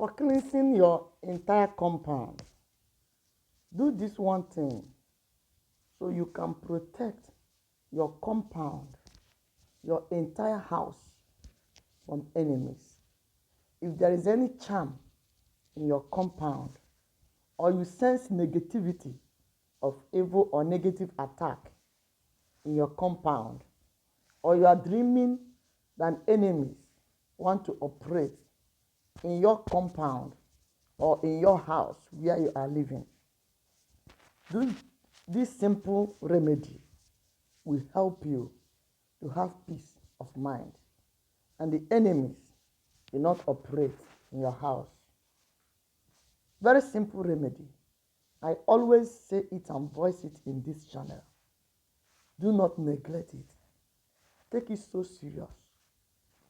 for cleansing your entire compound, do this one thing so you can protect your compound, your entire house from enemies. If there is any charm in your compound, or you sense negativity of evil or negative attack in your compound, or you are dreaming that enemies want to operate in your compound or in your house where you are living, this simple remedy will help you to have peace of mind, and the enemies will not operate in your house. Very simple remedy. I always say it and voice it in this channel. Do not neglect it. Take it so serious.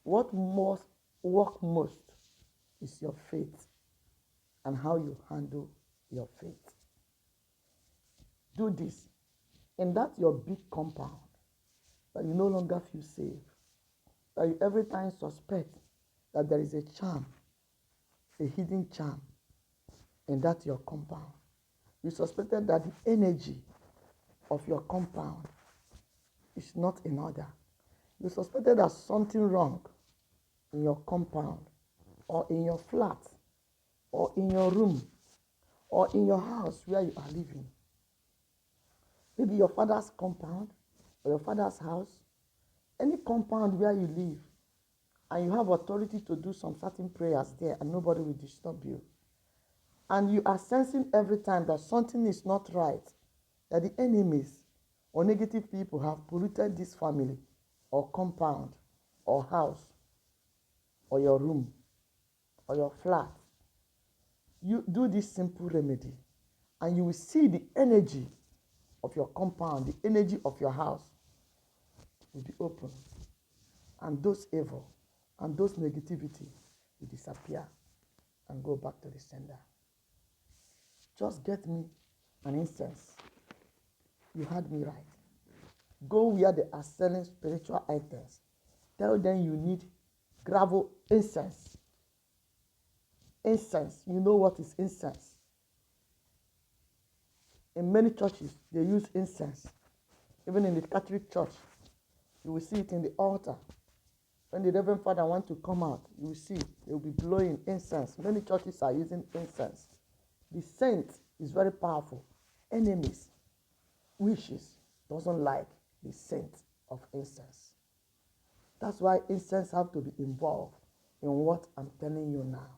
What must work most is your faith and how you handle your faith. Do this in that your big compound that you no longer feel safe, that you every time suspect that there is a charm, a hidden charm in that your compound. You suspected that the energy of your compound is not in order. You suspected that something wrong in your compound, or in your flat, or in your room, or in your house where you are living. Maybe your father's compound, or your father's house, any compound where you live, and you have authority to do some certain prayers there, and nobody will disturb you. And you are sensing every time that something is not right, that the enemies or negative people have polluted this family, or compound, or house, or your room, or your flat. You do this simple remedy, and you will see the energy of your compound, the energy of your house will be open, and those evil and those negativity will disappear and go back to the sender. Just get me an incense. You heard me right. Go where they are selling spiritual items. Tell them you need gravel incense. Incense, you know what is incense. In many churches, they use incense. Even in the Catholic Church, you will see it in the altar. When the Reverend Father wants to come out, you will see they will be blowing incense. Many churches are using incense. The scent is very powerful. Enemies, wishes, doesn't like the scent of incense. That's why incense have to be involved in what I'm telling you now.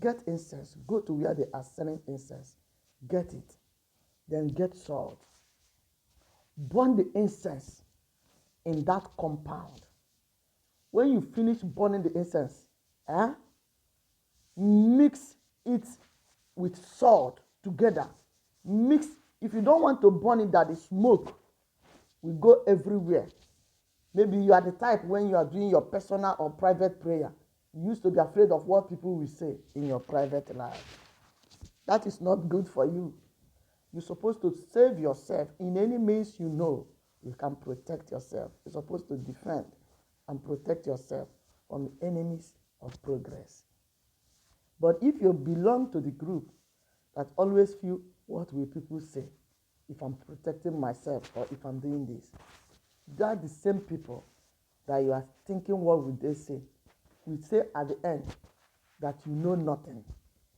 Get incense. Go to where they are selling incense. Get it. Then get salt. Burn the incense in that compound. When you finish burning the incense, mix it with salt together. Mix. If you don't want to burn it, that the smoke will go everywhere. Maybe you are the type, when you are doing your personal or private prayer, you used to be afraid of what people will say in your private life. That is not good for you. You're supposed to save yourself in any means you know you can protect yourself. You're supposed to defend and protect yourself from the enemies of progress. But if you belong to the group that always feel, what will people say if I'm protecting myself or if I'm doing this? They are the same people that you are thinking, what will they say? We say at the end that you know nothing.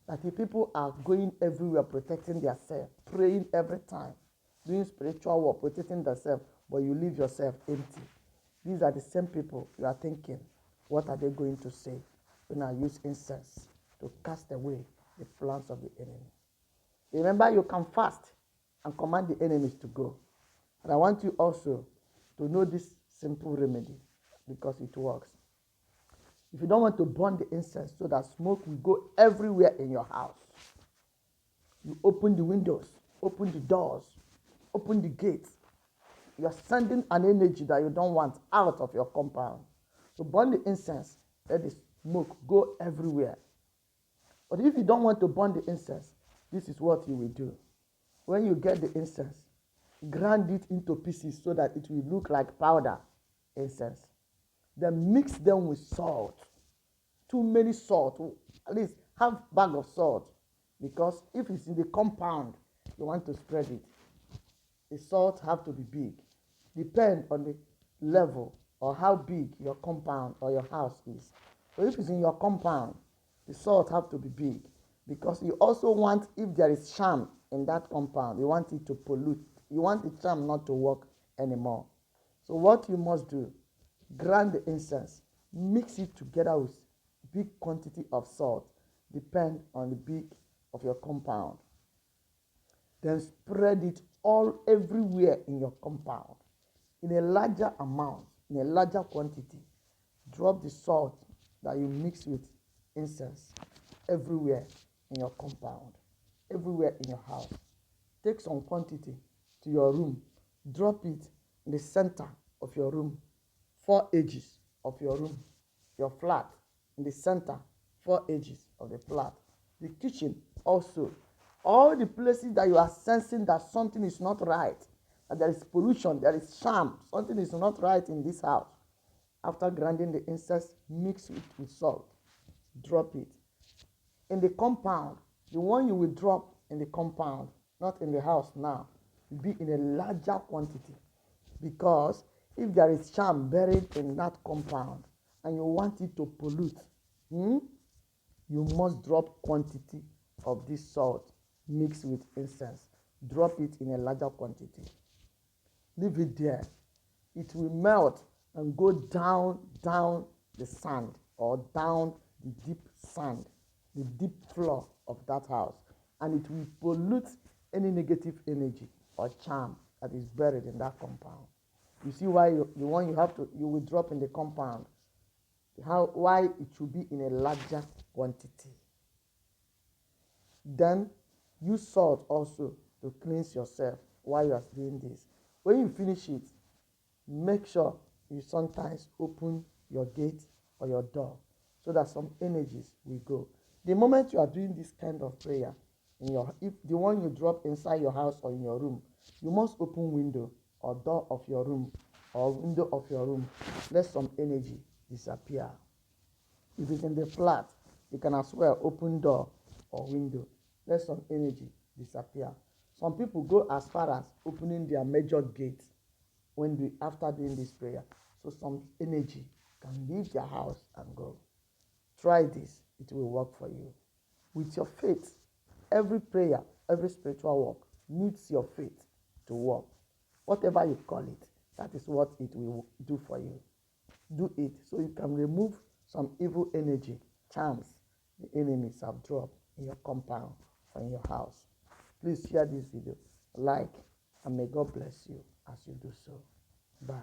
That the people are going everywhere protecting themselves, praying every time, doing spiritual work, protecting themselves, but you leave yourself empty. These are the same people you are thinking, what are they going to say when I use incense to cast away the plans of the enemy? Remember, you can fast and command the enemies to go. And I want you also to know this simple remedy because it works. If you don't want to burn the incense so that smoke will go everywhere in your house, you open the windows, open the doors, open the gates. You are sending an energy that you don't want out of your compound. So burn the incense, let the smoke go everywhere. But if you don't want to burn the incense, this is what you will do. When you get the incense, grind it into pieces so that it will look like powder incense. Then mix them with salt. Too many salt, at least Have bag of salt, because if it's in the compound, you want to spread it. The salt have to be big. Depend on the level or how big your compound or your house is. So if it's in your compound, the salt have to be big, because you also want, if there is charm in that compound, you want it to pollute. You want the charm not to work anymore. So what you must do, grind the incense, mix it together with big quantity of salt, depend on the big of your compound. Then spread it all everywhere in your compound in a larger amount, in a larger quantity. Drop the salt that you mix with incense everywhere in your compound, everywhere in your house. Take some quantity to your room, drop it in the center of your room, 4 edges of your room, your flat, in the center, 4 edges of the flat. The kitchen also. All the places that you are sensing that something is not right, that there is pollution, there is sham, something is not right in this house. After grinding the incense, mix it with salt. Drop it. In the compound, the one you will drop in the compound, not in the house now, will be in a larger quantity. Because if there is charm buried in that compound and you want it to pollute, you must drop quantity of this salt mixed with incense. Drop it in a larger quantity. Leave it there. It will melt and go down the sand, or down the deep sand, the deep floor of that house, and it will pollute any negative energy or charm that is buried in that compound. You see why the one you will drop in the compound, why it should be in a larger quantity. Then use salt also to cleanse yourself while you are doing this. When you finish it, make sure you sometimes open your gate or your door so that some energies will go. The moment you are doing this kind of prayer, if the one you drop inside your house or in your room, you must open window or door of your room or window of your room. Let some energy disappear. If it's in the flat, you can as well open door or window. Let some energy disappear. Some people go as far as opening their major gate after doing this prayer. So some energy can leave their house and go. Try this, it will work for you. With your faith, every prayer, every spiritual work needs your faith to work. Whatever you call it, that is what it will do for you. Do it so you can remove some evil energy, charms the enemies have dropped in your compound or in your house. Please share this video, like, and may God bless you as you do so. Bye.